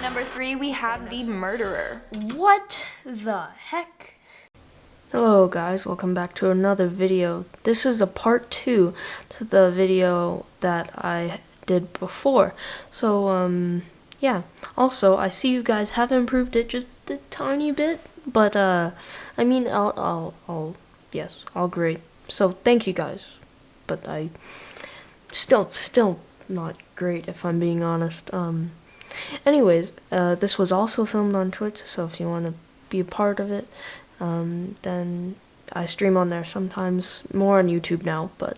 number 3, we have the murderer. What the heck? Hello guys, welcome back to another video. This is a part 2 to the video that I did before. So, yeah. Also, I see you guys have improved it just a tiny bit, but, I mean, I'll grade. So, thank you guys. But I still not great if I'm being honest. Anyways, this was also filmed on Twitch, so if you want to be a part of it, then I stream on there sometimes, more on YouTube now, but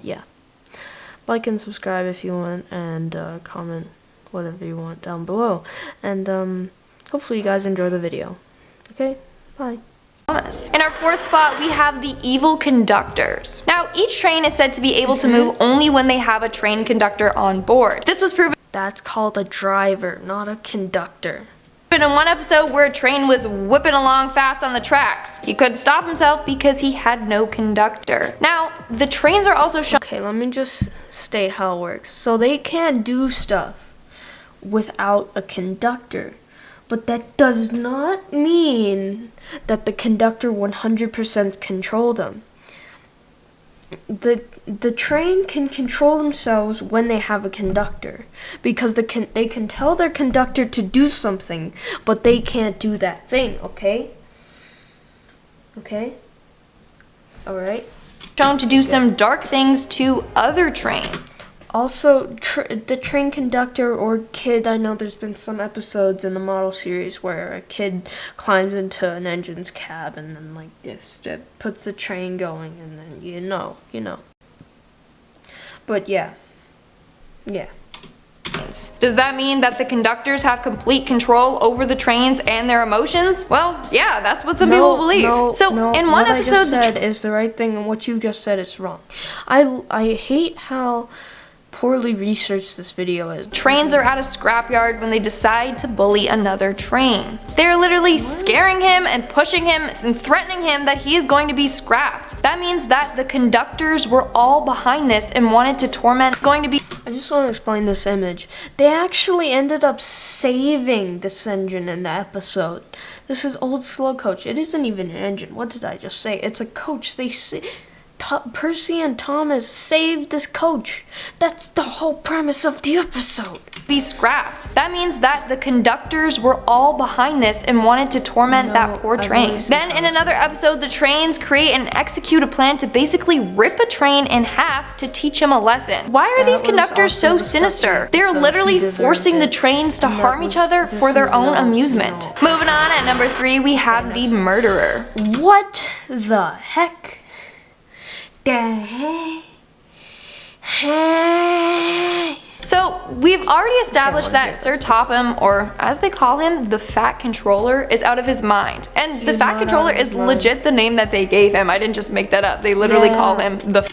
yeah. Like and subscribe if you want, and comment whatever you want down below. And hopefully you guys enjoy the video. Okay, bye. In our 4th spot, we have the evil conductors. Now, each train is said to be able to move only when they have a train conductor on board. This was proven. That's called a driver, not a conductor. In one episode where a train was whipping along fast on the tracks. He couldn't stop himself because he had no conductor. Now, the trains are also shown. Okay, let me just state how it works. So they can't do stuff without a conductor. But that does not mean that the conductor 100% control them. The train can control themselves when they have a conductor, because they can tell their conductor to do something, but they can't do that thing, okay? Okay? Alright? Shown to do some dark things to other trains. Also, the train conductor or kid, I know there's been some episodes in the model series where a kid climbs into an engine's cab and then like this, it puts the train going, and then you know. But yeah. Does that mean that the conductors have complete control over the trains and their emotions? Well, yeah, that's what some people believe. In one episode, what I just said is the right thing, and what you just said is wrong. I hate how poorly researched this video is. Trains are at a scrapyard when they decide to bully another train. They're literally scaring him and pushing him and threatening him that he is going to be scrapped. That means that the conductors were all behind this and wanted to torment. I just want to explain this image. They actually ended up saving this engine in the episode. This is old slow coach. It isn't even an engine. What did I just say? It's a coach. Percy and Thomas saved this coach. That's the whole premise of the episode. Be scrapped. That means that the conductors were all behind this and wanted to torment that poor train. Then in another episode, the trains create and execute a plan to basically rip a train in half to teach him a lesson. Why are these conductors so sinister? They're literally forcing the trains to harm each other for their own amusement. Moving on, at number 3, we have the murderer. What the heck? So, we've already established that Sir Topham, or as they call him, the Fat Controller, is out of his mind. And the Fat Controller is legit the name that they gave him. I didn't just make that up. They literally call him the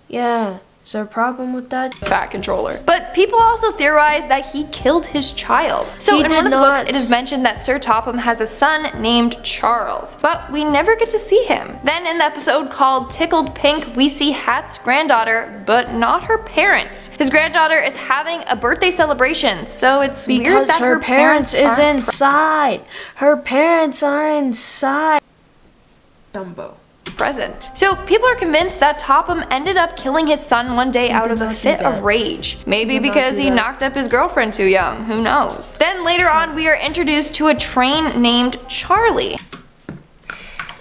Yeah. Is there a problem with that? Fat Controller. But people also theorize that he killed his child. So in one of the books, it is mentioned that Sir Topham has a son named Charles, but we never get to see him. Then in the episode called Tickled Pink, we see Hat's granddaughter, but not her parents. His granddaughter is having a birthday celebration, so it's weird that her parents is inside. Her parents are inside. Dumbo. Present. So people are convinced that Topham ended up killing his son one day out of a fit of rage. Maybe because he knocked up his girlfriend too young, who knows. Then later on we are introduced to a train named Charlie.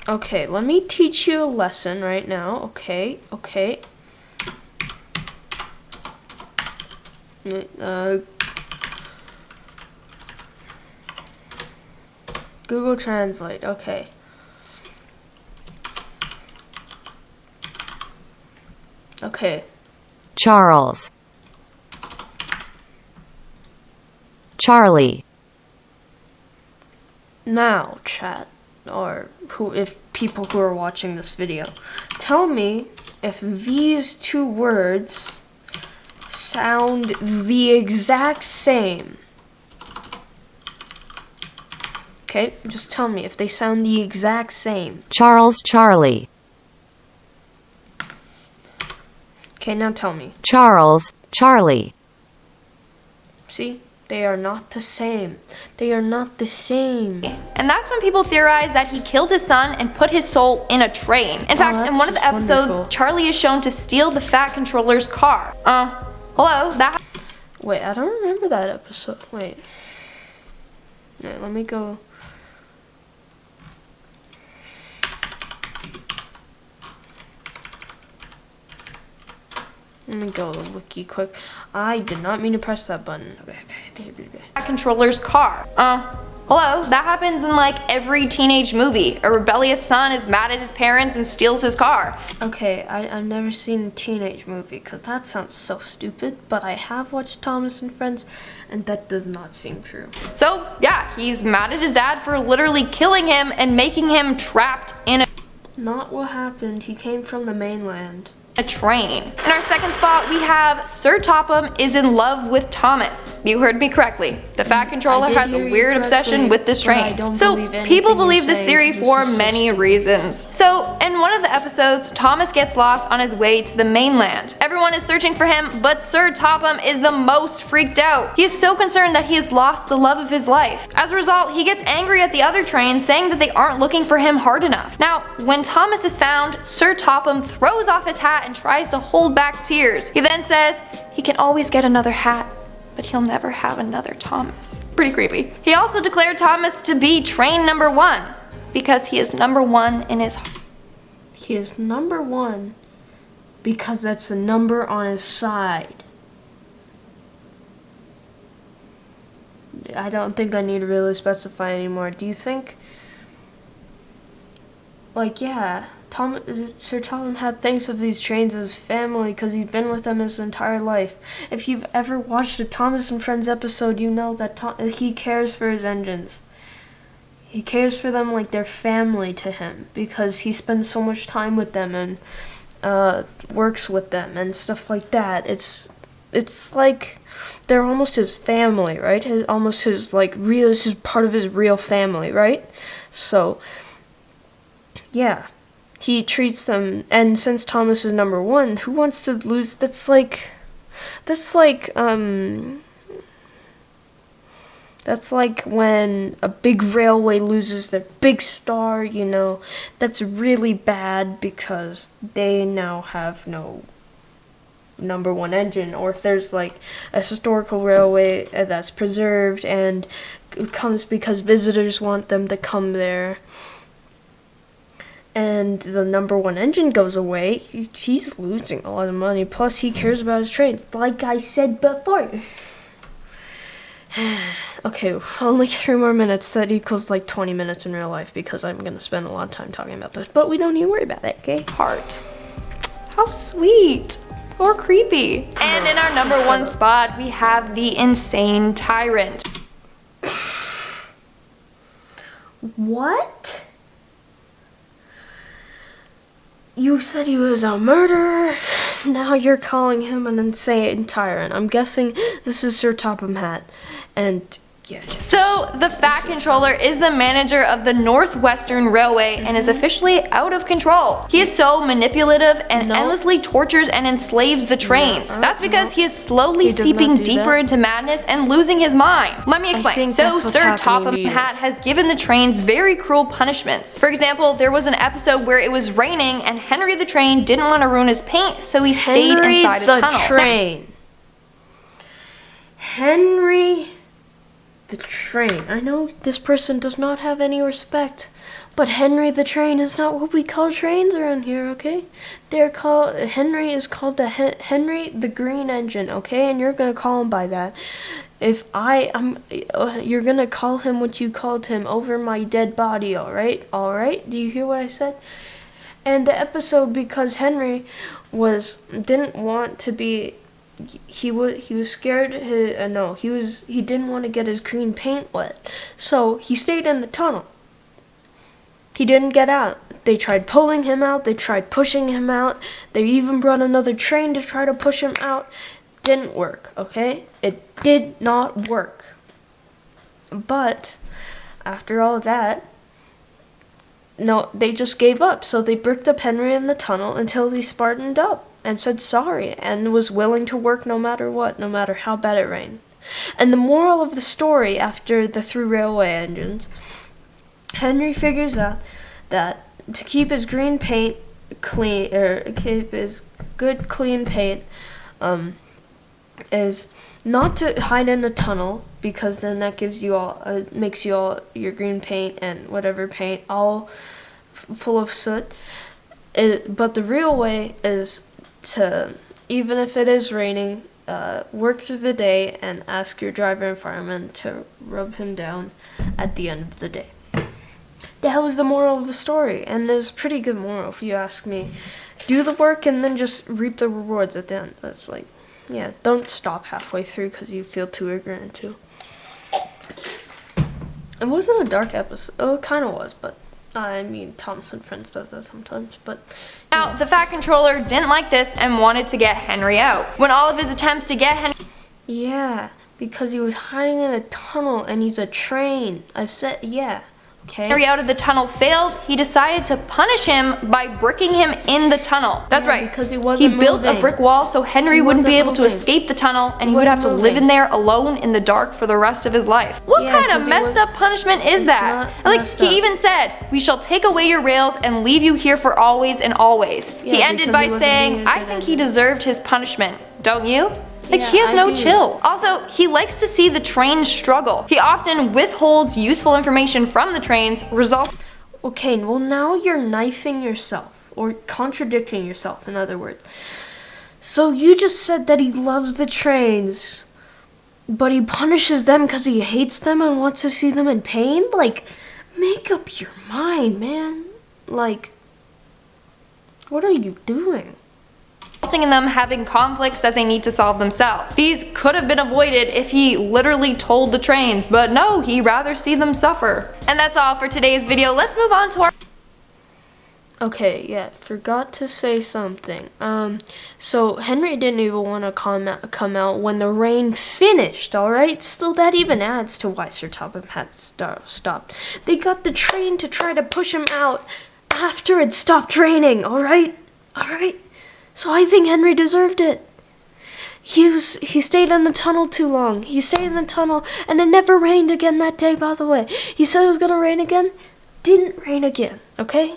Okay, let me teach you a lesson right now, okay. Google Translate, okay. Okay. Charles. Charlie. Now, chat, or if people who are watching this video, tell me if these two words sound the exact same. Okay, just tell me if they sound the exact same. Charles, Charlie. Okay, now tell me. Charles, Charlie. See? They are not the same. They are not the same. And that's when people theorize that he killed his son and put his soul in a train. In fact, in one of the episodes, wonderful. Charlie is shown to steal the Fat Controller's car. Hello, that... Wait, I don't remember that episode. Wait, let me go. Let me go wiki quick. I did not mean to press that button. Fat Controller's car. Hello, that happens in like every teenage movie. A rebellious son is mad at his parents and steals his car. Okay, I've never seen a teenage movie because that sounds so stupid, but I have watched Thomas and Friends, and that does not seem true. So, yeah, he's mad at his dad for literally killing him and making him trapped in Not what happened. He came from the mainland. a train. In our second spot, we have Sir Topham is in love with Thomas. You heard me correctly. The Fat Controller has a weird obsession with this train. So people believe this theory for many reasons. So in one of the episodes, Thomas gets lost on his way to the mainland. Everyone is searching for him, but Sir Topham is the most freaked out. He is so concerned that he has lost the love of his life. As a result, he gets angry at the other train, saying that they aren't looking for him hard enough. Now, when Thomas is found, Sir Topham throws off his hat and tries to hold back tears. He then says he can always get another hat, but he'll never have another Thomas. Pretty creepy. He also declared Thomas to be train number 1 because he is number 1 in his heart. He is number 1 because that's the number on his side. I don't think I need to really specify anymore. Do you think? Like, yeah, Sir Topham had thinks of these trains as family because he's been with them his entire life. If you've ever watched a Thomas and Friends episode, you know that he cares for his engines. He cares for them like they're family to him because he spends so much time with them and works with them and stuff like that. It's like they're almost his family, right? This is part of his real family, right? So, yeah. He treats them, and since Thomas is number 1, who wants to lose? That's like when a big railway loses their big star, you know. That's really bad because they now have no number 1 engine. Or if there's like a historical railway that's preserved and it comes because visitors want them to come there, and the number 1 engine goes away, he's losing a lot of money. Plus, he cares about his trains, like I said before. Okay, only 3 more minutes. That equals like 20 minutes in real life because I'm going to spend a lot of time talking about this. But we don't need to worry about it, okay? Heart. How sweet. Or creepy. And in our number 1 spot, we have the insane tyrant. What? You said he was a murderer. Now you're calling him an insane tyrant. I'm guessing this is Sir Topham Hatt. And yeah. So, the Fat Controller is the manager of the Northwestern Railway and is officially out of control. He is so manipulative and endlessly tortures and enslaves the trains. That's because he is slowly seeping deeper into madness and losing his mind. Let me explain. So, Sir Topham Hatt has given the trains very cruel punishments. For example, there was an episode where it was raining and Henry the Train didn't want to ruin his paint, so he stayed inside a tunnel. Henry the Train. I know this person does not have any respect, but Henry the Train is not what we call trains around here, okay? Henry is called Henry the Green Engine, okay? And you're gonna call him by that. You're gonna call him what you called him over my dead body, alright? Alright? Do you hear what I said? And the episode, because Henry didn't want to be, he was scared. He didn't want to get his green paint wet, so he stayed in the tunnel. He didn't get out. They tried pulling him out. They tried pushing him out. They even brought another train to try to push him out. Didn't work. Okay, it did not work. But after all that, no, they just gave up. So they bricked up Henry in the tunnel until he smartened up and said sorry and was willing to work no matter what, no matter how bad it rained. And the moral of the story, after the 3 railway engines, Henry figures out that to keep his green paint clean, or keep his good clean paint, is not to hide in a tunnel, because then that gives you all, makes you all your green paint and whatever paint all full of soot. But the real way is to, even if it is raining, work through the day and ask your driver and fireman to rub him down at the end of the day. That was the moral of the story, and it was a pretty good moral if you ask me. Do the work and then just reap the rewards at the end. That's like, yeah, don't stop halfway through because you feel too ignorant to. It wasn't a dark episode. Oh, it kind of was, but I mean, Thomas and Friends does that sometimes, but... Now, the Fat Controller didn't like this and wanted to get Henry out. When all of his attempts to get Henry... Yeah, because he was hiding in a tunnel and he's a train. I've said, yeah. Okay. Henry out of the tunnel failed, he decided to punish him by bricking him in the tunnel. That's right. Because he wasn't built moving. a brick wall so Henry wouldn't be able to escape the tunnel, and he would have to live in there alone in the dark for the rest of his life. What kind of messed up punishment is that? Like, he even said, "We shall take away your rails and leave you here for always and always." He ended by saying, "I think he deserved his punishment. Don't you?" Like, he has no chill. Also, he likes to see the trains struggle. He often withholds useful information from the trains, Okay, well now you're knifing yourself, or contradicting yourself, in other words. So you just said that he loves the trains, but he punishes them because he hates them and wants to see them in pain? Like, make up your mind, man. Like, what are you doing? resulting in them having conflicts that they need to solve themselves. These could have been avoided if he literally told the trains, but no, he'd rather see them suffer. And that's all for today's video. Let's move on to our... Okay, yeah, forgot to say something. So Henry didn't even want to come out when the rain finished, alright? Still, that even adds to why Sir Topham had stopped. They got the train to try to push him out after it stopped raining, alright? Alright? So I think Henry deserved it. He stayed in the tunnel too long. He stayed in the tunnel, and it never rained again that day, by the way. He said it was gonna rain again. Didn't rain again, okay?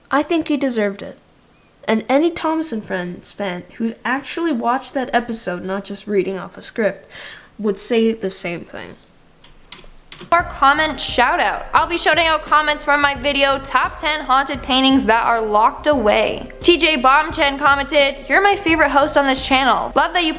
I think he deserved it. And any Thomas and Friends fan who's actually watched that episode, not just reading off a script, would say the same thing. Our comment shout out. I'll be shouting out comments from my video top 10 haunted paintings that are locked away. TJ Bombchen commented, "You're my favorite host on this channel. Love that you..."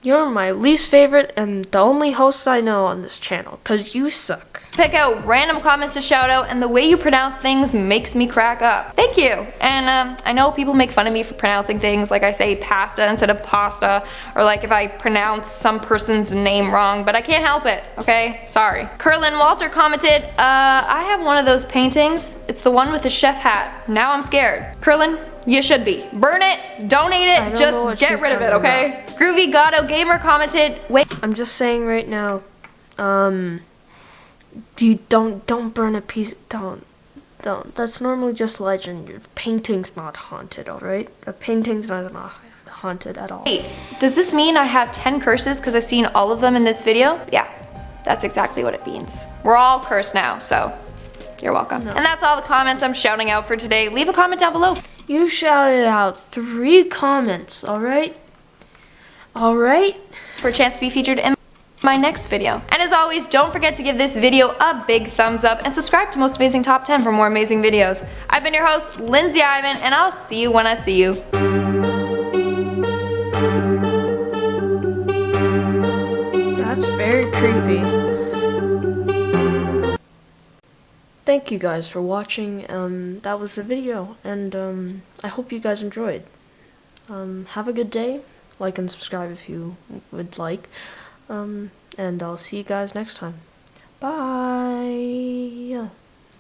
You're my least favorite and the only host I know on this channel, cause you suck. Pick out random comments to shout out, and the way you pronounce things makes me crack up. Thank you. And I know people make fun of me for pronouncing things, like I say pasta instead of pasta, or like if I pronounce some person's name wrong, but I can't help it, okay? Sorry. Curlin Walter commented, I have one of those paintings. It's the one with the chef hat. Now I'm scared. Curlin, you should be. Burn it, donate it, just get rid of it, okay? Groovy Gatto Gamer commented, wait. I'm just saying right now, don't burn a piece, don't. That's normally just legend. Your painting's not haunted, alright? A painting's not haunted at all. Wait, does this mean I have 10 curses because I've seen all of them in this video? Yeah, that's exactly what it means. We're all cursed now, so you're welcome. No. And that's all the comments I'm shouting out for today. Leave a comment down below. You shouted out 3 comments, alright? Alright? For a chance to be featured in my next video. And as always, don't forget to give this video a big thumbs up and subscribe to Most Amazing Top 10 for more amazing videos. I've been your host, Lindsay Ivan, and I'll see you when I see you. That's very creepy. Thank you guys for watching. That was the video, and I hope you guys enjoyed. Have a good day. Like and subscribe if you would like. And I'll see you guys next time. Bye.